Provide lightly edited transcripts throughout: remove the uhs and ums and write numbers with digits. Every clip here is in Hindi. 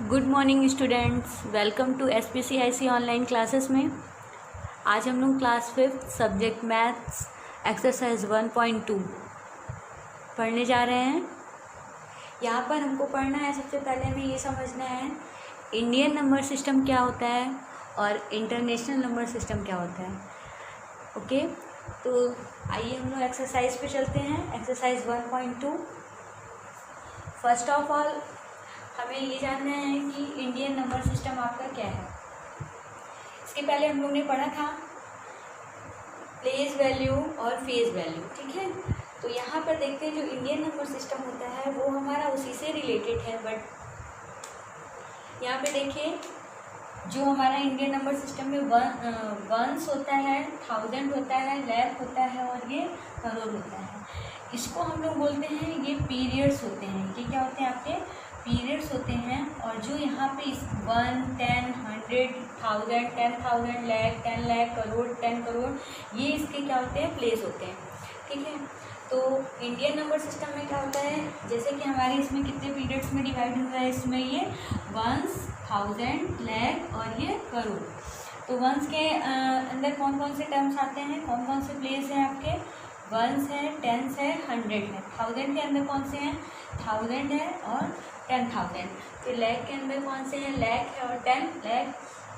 Good morning students, welcome to SPCIC online classes में। आज हम लोग क्लास 5 सब्जेक्ट मैथ्स एक्सरसाइज 1.2 पढ़ने जा रहे हैं। यहाँ पर हमको पढ़ना है, सबसे पहले हमें ये समझना है इंडियन नंबर सिस्टम क्या होता है और इंटरनेशनल नंबर सिस्टम क्या होता है। ओके, तो आइए हम लोग एक्सरसाइज पे चलते हैं। एक्सरसाइज 1.2। फर्स्ट ऑफ ऑल हमें ये जानना है कि इंडियन नंबर सिस्टम आपका क्या है। इसके पहले हम लोग ने पढ़ा था प्लेस वैल्यू और फेस वैल्यू, ठीक है। तो यहाँ पर देखते हैं जो इंडियन नंबर सिस्टम होता है वो हमारा उसी से रिलेटेड है। बट यहाँ पे देखिए जो हमारा इंडियन नंबर सिस्टम में वंस होता है, 1000 होता है, लाख होता है और ये करोड़ होता है। इसको हम लोग बोलते हैं ये पीरियड्स होते हैं। ये क्या होते हैं? आपके पीरियड्स होते हैं। और जो यहाँ पे 1, 10, 100, 1000, 10,000, लाख, 10 लाख, करोड़, 10 करोड़, ये इसके क्या होते हैं? प्लेस होते हैं, ठीक है। तो इंडियन नंबर सिस्टम में क्या होता है, जैसे कि हमारे इसमें कितने पीरियड्स में डिवाइड हुआ है, इसमें ये वंस, 1000, लाख और ये करोड़। तो वंस के अंदर कौन कौन से टर्म्स आते हैं, कौन कौन से प्लेस हैं आपके? वंस है, टेंस है, 100 है। 1000 के अंदर कौन से हैं? 1000 है और 10,000। फिर लाख के अंदर कौन से हैं? लाख है और 10 लाख।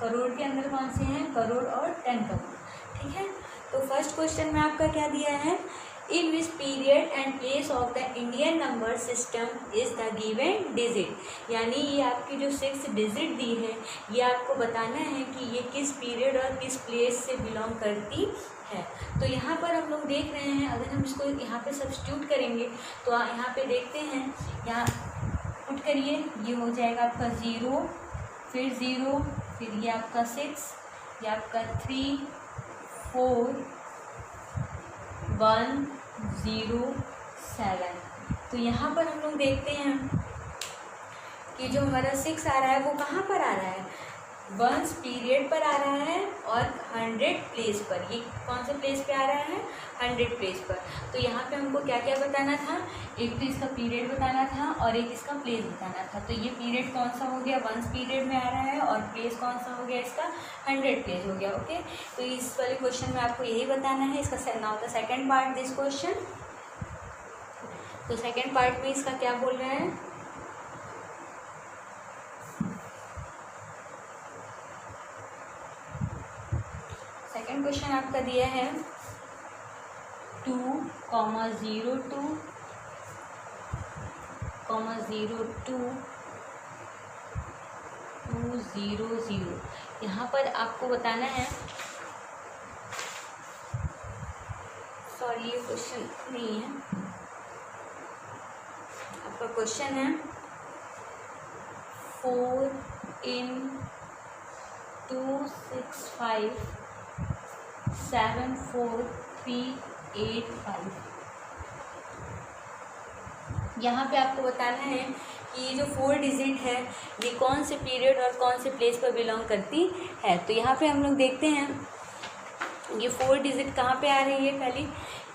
करोड़ के अंदर कौन से हैं? करोड़ और 10 करोड़, ठीक है। तो फर्स्ट क्वेश्चन में आपका क्या दिया है? In which period and place of the Indian number system is the given digit. यानी ये आपकी जो 6 डिजिट दी है ये आपको बताना है कि ये किस पीरियड और किस प्लेस से बिलोंग करती है। तो यहाँ पर हम लोग देख रहे हैं, अगर हम इसको यहाँ पे सब्स्टिट्यूट करेंगे तो यहाँ पे देखते हैं, यहाँ पुट करिए, ये हो जाएगा आपका 0, फिर 0, फिर ये आपका 6, ये आपका 3, 4, 1, 0, 7। तो यहाँ पर हम लोग देखते हैं कि जो हमारा 6 आ रहा है वो कहाँ पर आ रहा है? वंस पीरियड पर आ रहा है और 100 प्लेस पर। ये कौन से प्लेस पे आ रहा है? 100 प्लेस पर। तो यहाँ पे हमको क्या क्या बताना था? एक तो इसका पीरियड बताना था और एक इसका प्लेस बताना था। तो ये पीरियड कौन सा हो गया? वंस पीरियड में आ रहा है और प्लेस कौन सा हो गया इसका? 100 प्लेस हो गया। ओके, तो इस वाले क्वेश्चन में आपको यही बताना है। इसका now the second part this question. तो सेकेंड पार्ट में इसका क्या बोल रहे हैं? सेकेंड क्वेश्चन आपका दिया है 2,02,02,00। यहाँ पर आपको बताना है, सॉरी ये क्वेश्चन नहीं है, आपका क्वेश्चन है 4 in 265 74385। यहाँ पे आपको बताना है कि ये जो 4 डिजिट है ये कौन से पीरियड और कौन से प्लेस पर बिलोंग करती है। तो यहाँ पे हम लोग देखते हैं ये 4 डिजिट कहाँ पे आ रही है। पहले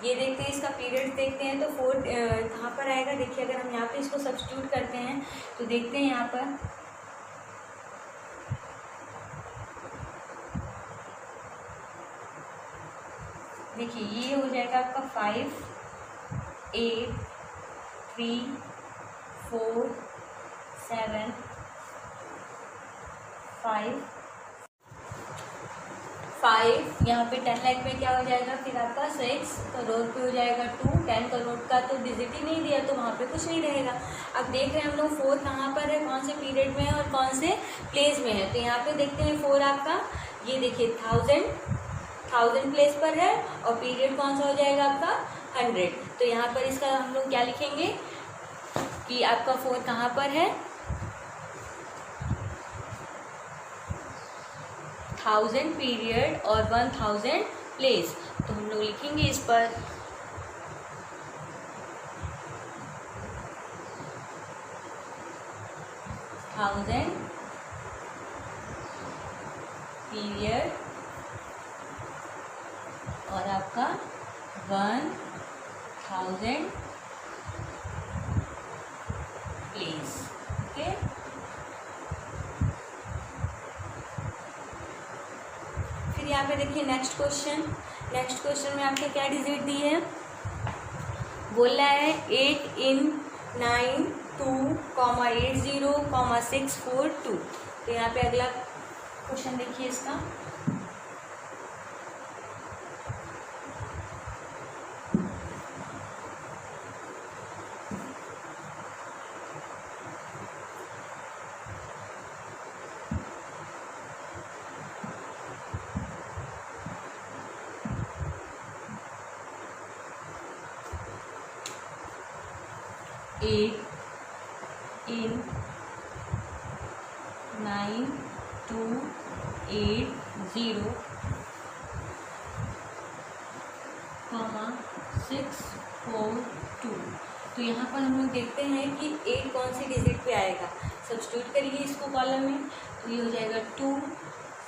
ये देखते हैं, इसका पीरियड देखते हैं। तो 4 कहाँ पर आएगा? देखिए अगर हम यहाँ पे इसको सब्स्टिट्यूट करते हैं तो देखते हैं यहाँ पर देखिए ये हो जाएगा आपका 5, 8, 3, 4, 7, 5। यहाँ पे 10 लाख में क्या हो जाएगा? फिर आपका 6 करोड़ पे हो जाएगा 2। 10 करोड़ का तो डिजिट ही नहीं दिया तो वहाँ पे कुछ नहीं रहेगा। अब देख रहे हैं हम लोग 4 कहाँ पर है, कौन से पीरियड में है और कौन से प्लेस में है। तो यहाँ पे देखते हैं 4 आपका, ये देखिए 1000 प्लेस पर है और पीरियड कौन सा हो जाएगा आपका? 100। तो यहाँ पर इसका हम लोग क्या लिखेंगे कि आपका 4 कहाँ पर है? 1000 पीरियड और 1000 प्लेस। तो हम लोग लिखेंगे इस पर 1000 पीरियड और आपका 1000 प्लेस। ओके, यहाँ पे देखिए नेक्स्ट क्वेश्चन में आपके क्या डिजिट दी है, बोल रहा है 8 in 9 2 80 642। तो यहाँ पे अगला क्वेश्चन देखिए इसका, एट इन 9 2 80 642। तो यहाँ पर हम लोग देखते हैं कि 8 कौन सी डिजिट पे आएगा, सब्स्टिट्यूट करिए इसको कॉलम में, तो ये हो जाएगा 2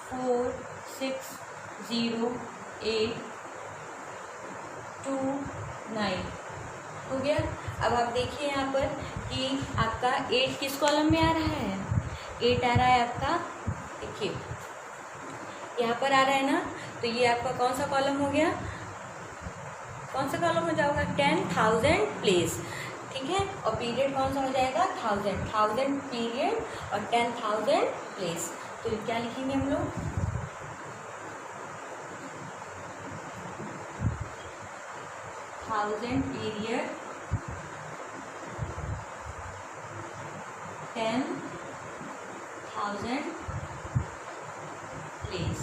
4 6 0 8 2 9 हो गया। अब आप देखिए यहाँ पर कि आपका 8 किस कॉलम में आ रहा है, 8 आ रहा है आपका, देखिए यहाँ पर आ रहा है ना, तो ये आपका कौन सा कॉलम हो गया, कौन सा कॉलम हो जाएगा, 10,000 प्लेस, ठीक है। और पीरियड कौन सा हो जाएगा, 1000 पीरियड और 10,000 प्लेस। तो क्या लिखेंगे हम लोग, 1000 पीरियड 10,000 प्लेस।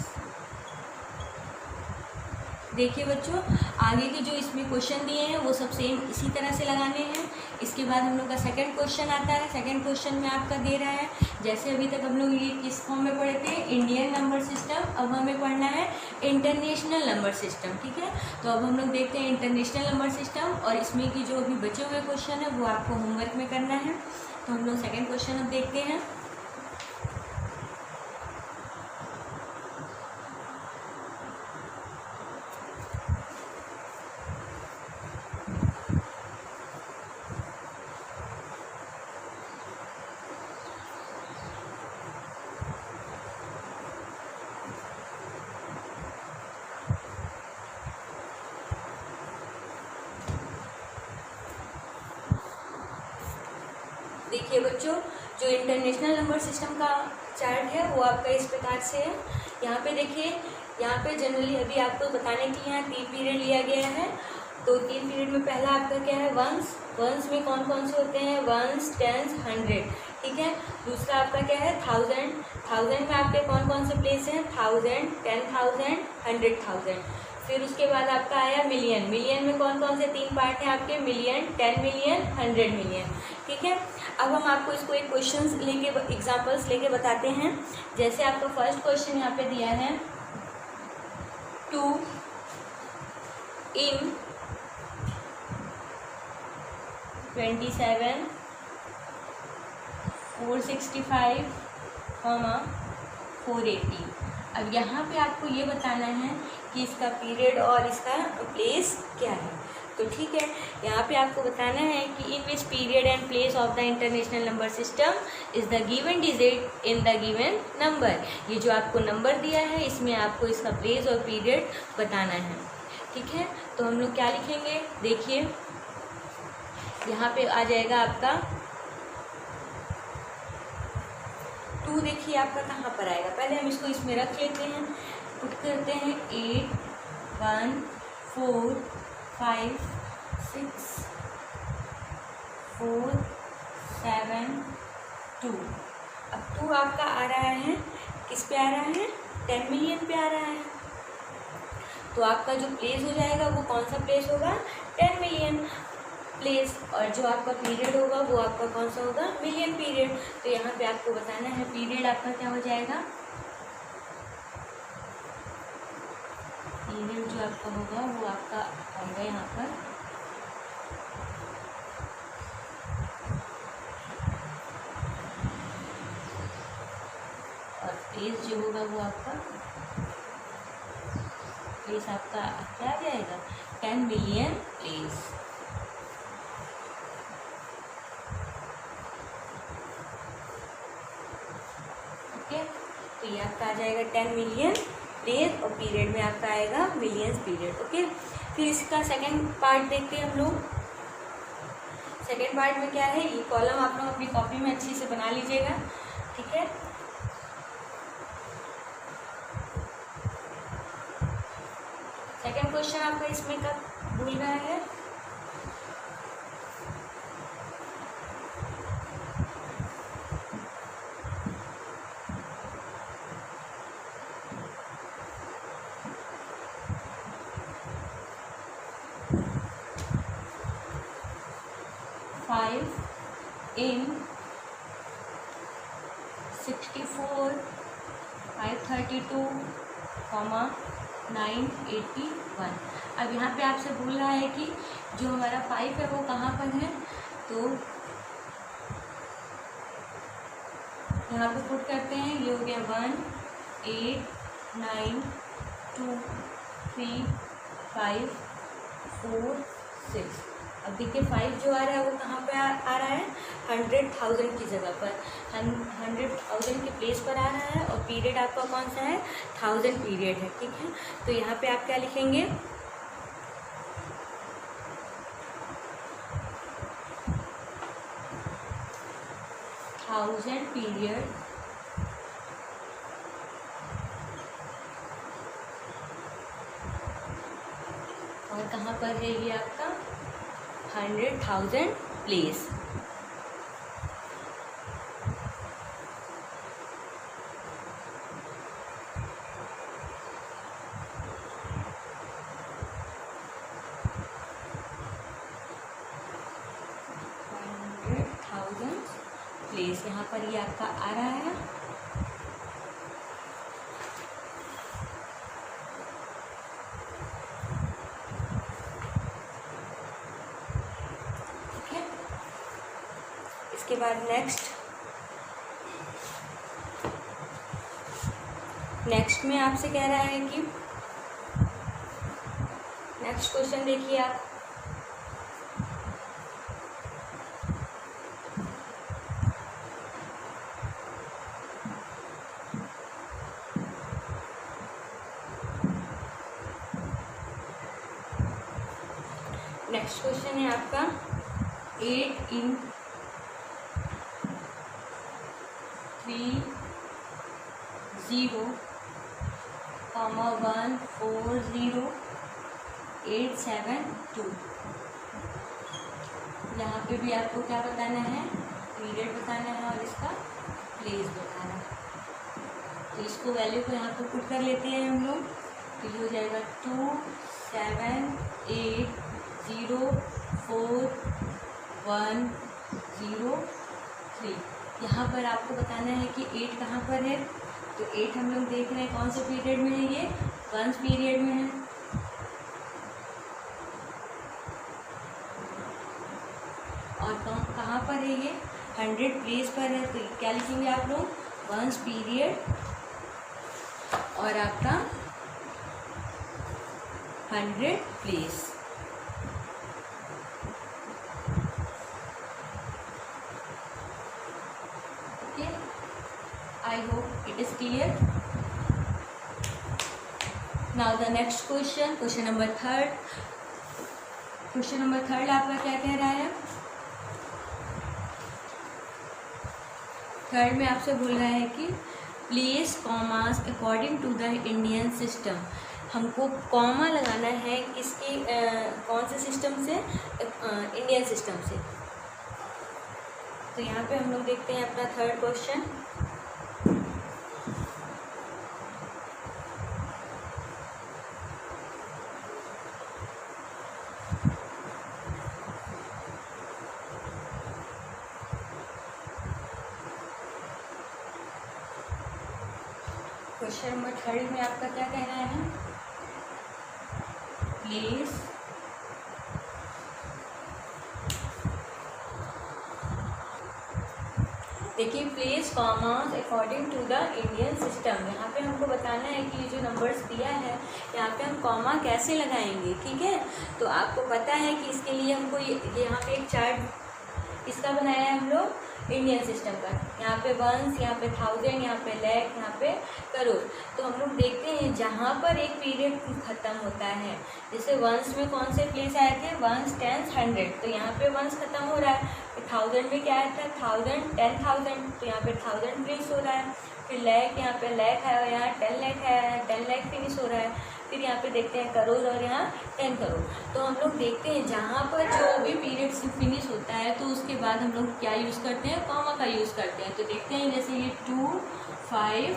देखिए बच्चों, आगे के जो इसमें क्वेश्चन दिए हैं वो सब सेम इसी तरह से लगाने हैं। इसके बाद हम लोग का सेकंड क्वेश्चन आता है। सेकंड क्वेश्चन में आपका दे रहा है, जैसे अभी तक हम लोग ये किस फॉर्म में पढ़े थे, इंडियन नंबर सिस्टम, अब हमें पढ़ना है इंटरनेशनल नंबर सिस्टम, ठीक है। तो अब हम लोग देखते हैं इंटरनेशनल नंबर सिस्टम, और इसमें की जो अभी बचे हुए क्वेश्चन है वो आपको होमवर्क में करना है। तो हम लोग सेकेंड क्वेश्चन अब देखते हैं। देखिए बच्चों, जो इंटरनेशनल नंबर सिस्टम का चार्ट है वो आपका इस प्रकार से है। यहाँ पे देखिए, यहाँ पे जनरली अभी आपको बताने के लिए यहाँ 3 पीरियड लिया गया है। तो 3 पीरियड में पहला आपका क्या है, वंस में कौन कौन से होते हैं, वंस, टेंस, 100, ठीक है। दूसरा आपका क्या है, 1000 में आपके कौन कौन से प्लेस हैं, 1000, 10,000, 100,000। फिर उसके बाद आपका आया मिलियन में कौन कौन से 3 पार्ट हैं आपके, मिलियन, 10 मिलियन, 100 मिलियन, ठीक है। अब हम आपको इसको एक क्वेश्चंस लेके, एग्जांपल्स लेके बताते हैं। जैसे आपका फर्स्ट क्वेश्चन यहाँ पे दिया है, 2 in 27 465, 480। अब यहाँ पे आपको ये बताना है कि इसका पीरियड और इसका प्लेस क्या है। तो ठीक है, यहाँ पे आपको बताना है कि in which period and place of the international number system is the given digit in the given number. ये जो आपको नंबर दिया है इसमें आपको इसका प्लेस और पीरियड बताना है, ठीक है। तो हम लोग क्या लिखेंगे, देखिए यहाँ पे आ जाएगा आपका 2, देखिए आपका कहाँ पर आएगा, पहले हम इसको इसमें रख लेते हैं, पुट करते हैं 8 1 4 5 6 4 7 2। अब 2 आपका आ रहा है, किस पे आ रहा है, 10 मिलियन पे आ रहा है। तो आपका जो प्लेस हो जाएगा वो कौन सा प्लेस होगा, 10 मिलियन प्लेस, और जो आपका पीरियड होगा वो आपका कौन सा होगा, मिलियन पीरियड। तो यहाँ पे आपको बताना है पीरियड आपका क्या हो जाएगा, पीरियड जो आपका होगा वो आपका आएगा यहाँ पर और प्लेस जो होगा वो आपका प्लेस आपका क्या आ जाएगा, 10 मिलियन प्लेस। ओके, तो ये आपका आ जाएगा 10 मिलियन प्लेस, और पीरियड में आपका आएगा मिलियंस पीरियड। ओके, फिर इसका सेकेंड पार्ट देखते हैं हम लोग। सेकेंड पार्ट में क्या है, ये कॉलम आप लोग अपनी कॉपी में अच्छी से बना लीजिएगा, ठीक है। सेकेंड क्वेश्चन आपका इसमें का भूल रहा है, in 64, 532, 981। अब यहाँ पे आपसे बोल रहा है कि जो हमारा 5 है वो कहाँ पर है, तो यहाँ पे पुट करते हैं। ये हो गया 1, 8, 9, 2, 3, 5, 4, 6। अब देखिए 5 जो आ रहा है वो कहाँ पे आ रहा है, 100,000 की जगह पर, 100,000 के प्लेस पर आ रहा है, और पीरियड आपका कौन सा है, 1000 पीरियड है, ठीक है। तो यहाँ पे आप क्या लिखेंगे, 1000 पीरियड और कहाँ पर है ये आपका 100,000 प्लेस। प्लेस यहाँ पर ये आपका आ रहा है। ठीक है, इसके बाद नेक्स्ट में आपसे कह रहा है कि नेक्स्ट क्वेश्चन देखिए आप, नेक्स्ट क्वेश्चन है आपका 8 in 3, 0, 1, 4, 0, 8, 7, 2। यहाँ पे भी आपको क्या बताना है, पीरियड बताना है और इसका प्लेस बताना है। तो इसको वैल्यू को यहाँ पर पुट कर लेते हैं हम लोग। तो ये हो जाएगा 2, 7, 8, 0, 4, 1, 0, 3। यहाँ पर आपको बताना है कि 8 कहाँ पर है। तो 8 हम लोग देख रहे हैं कौन से पीरियड में है, ये 1 पीरियड में है। और कहाँ पर है, ये 100 प्लेस पर है। तो क्या लिखेंगे आप लोग, 1 पीरियड और आपका 100 place. I hope it is clear. Now the next question, question number 3rd. Question number 3rd आपका क्या कह रहा है, 3rd में आपसे बोल रहा है कि place commas according to the Indian system. हमको कॉमा लगाना है किसकी, कौन से सिस्टम से, इंडियन सिस्टम से। तो यहाँ पे हम लोग देखते हैं अपना 3rd क्वेश्चन। क्वेश्चन नंबर 3 में आपका क्या कहना है, प्लेस देखिए place commas according to the Indian system. यहाँ पे हमको बताना है कि ये जो नंबर्स दिया है यहाँ पे हम कॉमा कैसे लगाएंगे, ठीक है। तो आपको पता है कि इसके लिए हमको यहाँ पे एक चार्ट इसका बनाया है हम लोग, इंडियन सिस्टम का। यहाँ पे वंस, यहाँ पे थाउजेंड, यहाँ पे लैख, यहाँ पे करोड़। तो हम लोग देखते हैं जहाँ पर एक पीरियड ख़त्म होता है, जैसे वंस में कौन से प्लेस आए थे, वंस, टेंस, हंड्रेड, तो यहाँ पे वंस ख़त्म हो रहा है। फिर थाउजेंड में क्या आया था, थाउजेंड, 10,000, तो यहाँ पे 1000 प्लेस हो रहा है। फिर लैख, यहाँ पे लैख आया, यहाँ 10 लाख आया है, 10 लाख फिनिश हो रहा है। फिर यहाँ पे देखते हैं करोड़ और यहाँ 10 करोड़। तो हम लोग देखते हैं जहाँ पर जो भी पीरियड फिनिश होता है तो उसके बाद हम लोग क्या यूज़ करते हैं, कॉमा का यूज़ करते हैं। तो देखते हैं जैसे ये 2, 5,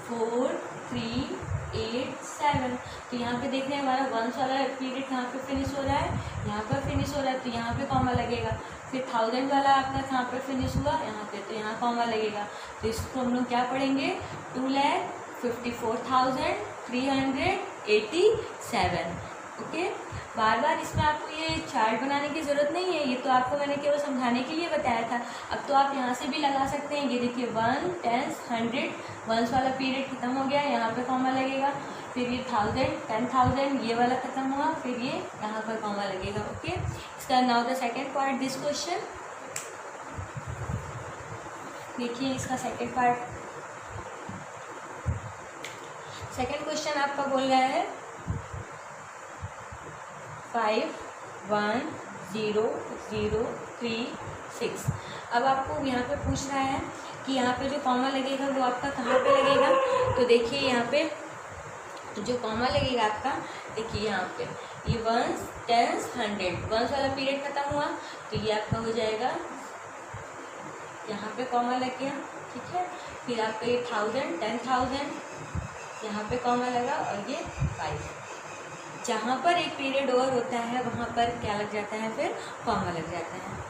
4, 3, 8, 7, तो यहाँ पे देख रहे हैं हमारा वंस वाला पीरियड कहाँ पे फिनिश हो रहा है, यहाँ पर फिनिश हो रहा है, तो यहाँ पे कॉमा लगेगा। फिर 1000 वाला आपका कहाँ पर फिनिश हुआ, यहाँ पे, तो यहाँ कॉमा लगेगा। तो इसको हम लोग क्या पढ़ेंगे, 2,54,387। ओके, बार बार इसमें आपको ये चार्ट बनाने की ज़रूरत नहीं है, ये तो आपको मैंने केवल समझाने के लिए बताया था। अब तो आप यहाँ से भी लगा सकते हैं। ये देखिए 1, 10, 100, वंस वाला पीरियड खत्म हो गया, यहाँ पे कॉमा लगेगा। फिर ये 1000, 10,000, ये वाला खत्म हुआ, फिर ये यहाँ पर कॉमा लगेगा। ओके, इसका now the second part this question. देखिए इसका सेकेंड पार्ट, सेकेंड क्वेश्चन आपका बोल रहा है 5,1,0,0,3,6। अब आपको यहाँ पे पूछ रहा है कि यहाँ पे जो कॉमा लगेगा वो आपका कहाँ पे लगेगा। तो देखिए यहाँ पे जो कॉमा लगेगा आपका, देखिए यहाँ पे ये वंस, टेंस, 100, वंस वाला पीरियड खत्म हुआ, तो ये आपका हो जाएगा, यहाँ पे कॉमा लग गया, ठीक है। फिर आपका ये 1000, 10,000, यहाँ पे कॉमा लगा, और ये 5। जहाँ पर एक पीरियड ओवर होता है वहाँ पर क्या लग जाता है, फिर कॉमा लग जाता है।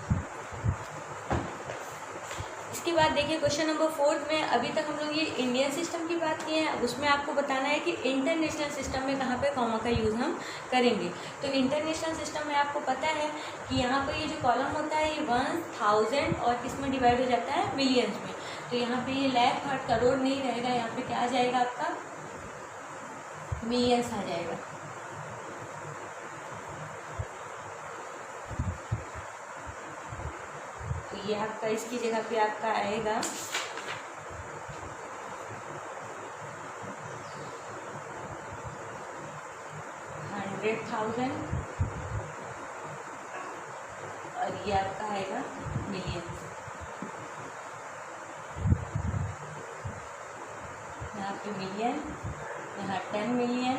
इसके बाद देखिए क्वेश्चन नंबर 4 में अभी तक हम लोग ये इंडियन सिस्टम की बात किए हैं, उसमें आपको बताना है कि इंटरनेशनल सिस्टम में कहाँ पे कॉमा का यूज़ हम करेंगे। तो इंटरनेशनल सिस्टम में आपको पता है कि यहाँ पर ये जो कॉलम होता है ये 1000 और किस में डिवाइड हो जाता है, मिलियंस में। तो यहाँ पे ये लाख और करोड़ नहीं रहेगा, यहाँ पे क्या आ जाएगा आपका, मिलियंस आ जाएगा। तो ये आपका इसकी जगह पे आपका आएगा 100,000 और ये आपका आएगा मिलियन। यहाँ पे मिलियन, यहाँ 10 मिलियन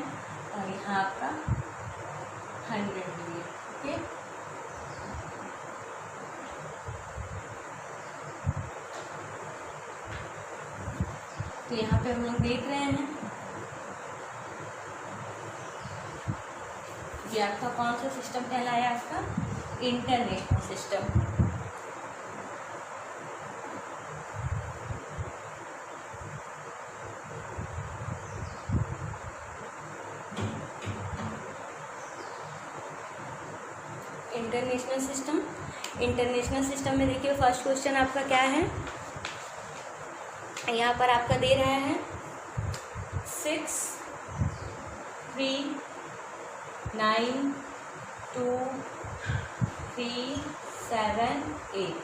और यहाँ आपका 100 मिलियन। ओके, तो यहाँ पे हम लोग देख रहे हैं ये आपका कौन सा सिस्टम कहलाया, आपका इंटरनेशनल सिस्टम। इंटरनेशनल सिस्टम में देखिए फर्स्ट क्वेश्चन आपका क्या है, यहाँ पर आपका दे रहा है 6, 3, 9, 2, 3, 7, 8।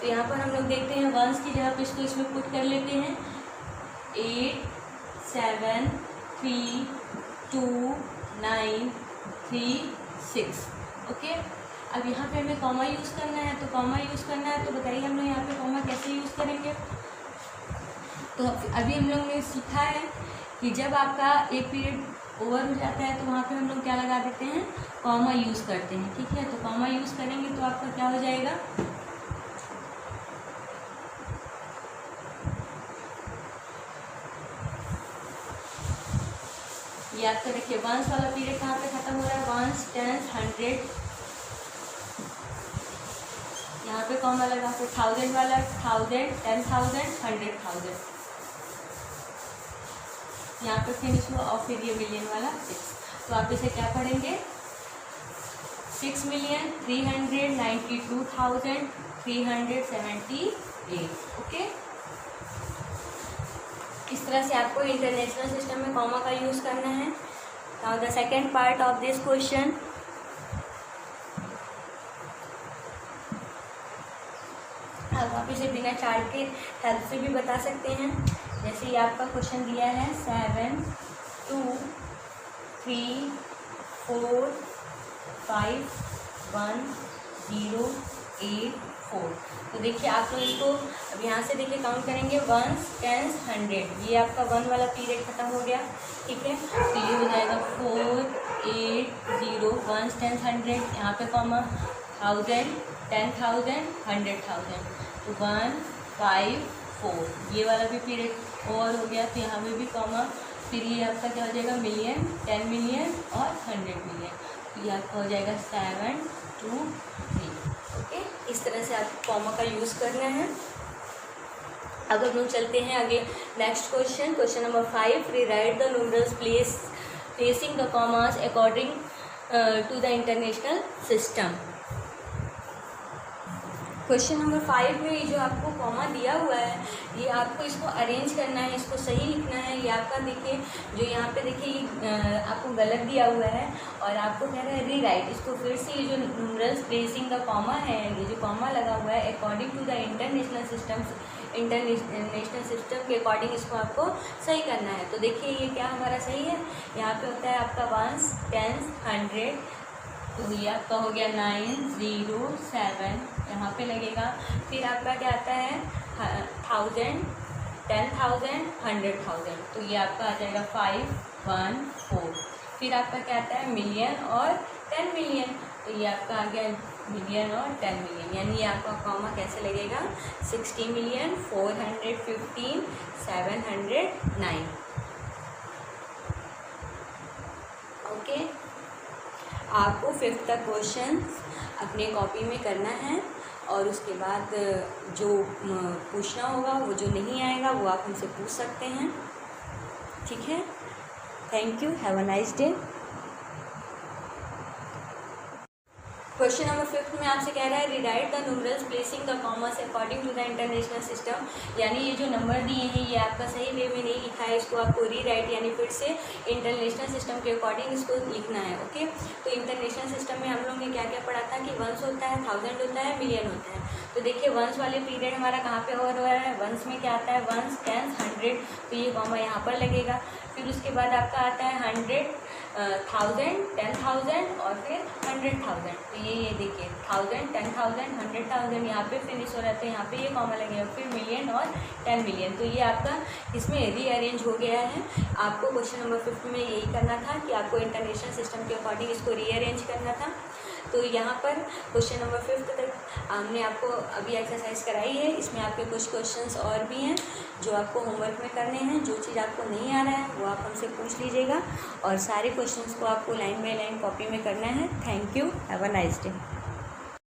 तो यहाँ पर हम लोग देखते हैं वंस की जगह पे इसको इसमें पुट कर लेते हैं, 8, 7, 3, 2, 9, 3, 6। ओके, अब यहाँ पे हमें कॉमा यूज़ करना है, तो कॉमा यूज़ करना है तो बताइए हम लोग यहाँ पे कॉमा कैसे यूज़ करेंगे। तो अभी हम लोग ने सीखा है कि जब आपका एक पीरियड ओवर हो जाता है तो वहाँ पे हम लोग क्या लगा देते हैं, कॉमा यूज़ करते हैं, ठीक है। तो कॉमा यूज़ करेंगे तो आपका क्या हो जाएगा, ये आपका देखिए वंस वाला पीरियड कहाँ पे खत्म हो रहा है, वंस, टेंस, 100, यहाँ पे कॉमा लगा। फिर 1000 वाला 1000, 10,000, 100,000, यहाँ पे फिनिश हुआ, और फिर ये मिलियन वाला 6। तो आप इसे क्या पढ़ेंगे, 6,392,378। ओके, इस तरह से आपको इंटरनेशनल सिस्टम में कॉमा का यूज़ करना है। Now the second part of this question, अब आप इसे बिना चार्ट के हेल्प से भी बता सकते हैं। जैसे ये आपका क्वेश्चन दिया है 7 2 3 4 5 1 0 8 4। तो देखिए आप लोग इसको अब यहाँ से देखिए काउंट करेंगे 1s 10s 100। ये आपका 1 वाला पीरियड खत्म हो गया, ठीक है। तो ये हो जाएगा 4 8 0 1s 10s 100, यहाँ पे कॉमा 1000 10,000 100,000। तो 1 5 4 ये वाला भी पीरियड ओवर हो गया। तो यहाँ पे भी कॉमा, फिर ये आपका क्या हो जाएगा मिलियन 10 मिलियन और 100 मिलियन। तो ये आपका हो जाएगा 7 2 3। ओके, इस तरह से आपको कॉमा का यूज़ करना है। अब हम लोग चलते हैं आगे next question, question number 5। Rewrite the numerals placing the commas according to the international system. Question number 5 में ये जो आपको कॉमा दिया हुआ है, ये आपको इसको अरेंज करना है, इसको सही लिखना है। ये आपका देखिए जो यहाँ पे देखिए आपको गलत दिया हुआ है और आपको कह रहा है रीराइट। इसको फिर से ये जो न्यूमरल्स प्लेसिंग द कॉमा है, ये जो कॉमा लगा हुआ है according to the international system के अकॉर्डिंग इसको आपको सही करना है। तो देखिए ये क्या हमारा सही है, यहाँ पे होता है आपका 1s 10s 100। तो ये आपका हो गया 907, यहाँ पे लगेगा। फिर आपका क्या आता है 1000 10,000 100,000। तो ये आपका आ जाएगा 514। फिर आपका क्या आता है मिलियन और 10 मिलियन। तो ये आपका आ गया मिलियन और 10 मिलियन, यानी ये आपका कॉमा कैसे लगेगा 60 मिलियन 415 709। ओके, आपको 5th तक क्वेश्चन अपने कॉपी में करना है और उसके बाद जो पूछना होगा, वो जो नहीं आएगा वो आप हमसे पूछ सकते हैं, ठीक है। Thank you, have a nice day. Question number 5 में आपसे कह रहा है rewrite the numerals placing the commas according to the international system. यानी ये जो नंबर दिए हैं ये आपका सही वे में नहीं लिखा है, इसको आपको रीराइट यानी फिर से इंटरनेशनल सिस्टम के अकॉर्डिंग इसको लिखना है। ओके, तो इंटरनेशनल सिस्टम में हम लोगों ने क्या क्या पढ़ा था कि 1s होता है, 1000 होता है, मिलियन होता है। तो देखिए 1s वाले पीरियड हमारा कहाँ पे ओवर हो रहा है, 1s में क्या आता है 1s 10s 100। तो ये कॉमा यहाँ पर लगेगा। फिर उसके बाद आपका आता है 100 1000 10,000 और फिर 100,000। तो ये देखिए 1000 10,000 100,000 यहाँ पे फिनिश हो रहा है, यहाँ पे ये कॉमा लगेगा। फिर मिलियन और 10 मिलियन। तो ये आपका इसमें रीअरेंज हो गया है। आपको क्वेश्चन नंबर 5 में यही करना था कि आपको इंटरनेशनल सिस्टम के अकॉर्डिंग इसको रीअरेंज करना था। तो यहाँ पर क्वेश्चन नंबर 5 तक हमने आपको अभी एक्सरसाइज कराई है। इसमें आपके कुछ क्वेश्चंस और भी हैं जो आपको होमवर्क में करने हैं। जो चीज़ आपको नहीं आ रहा है वो आप हमसे पूछ लीजिएगा और सारे क्वेश्चंस को आपको लाइन बाय लाइन कॉपी में करना है। Thank you, have a nice day.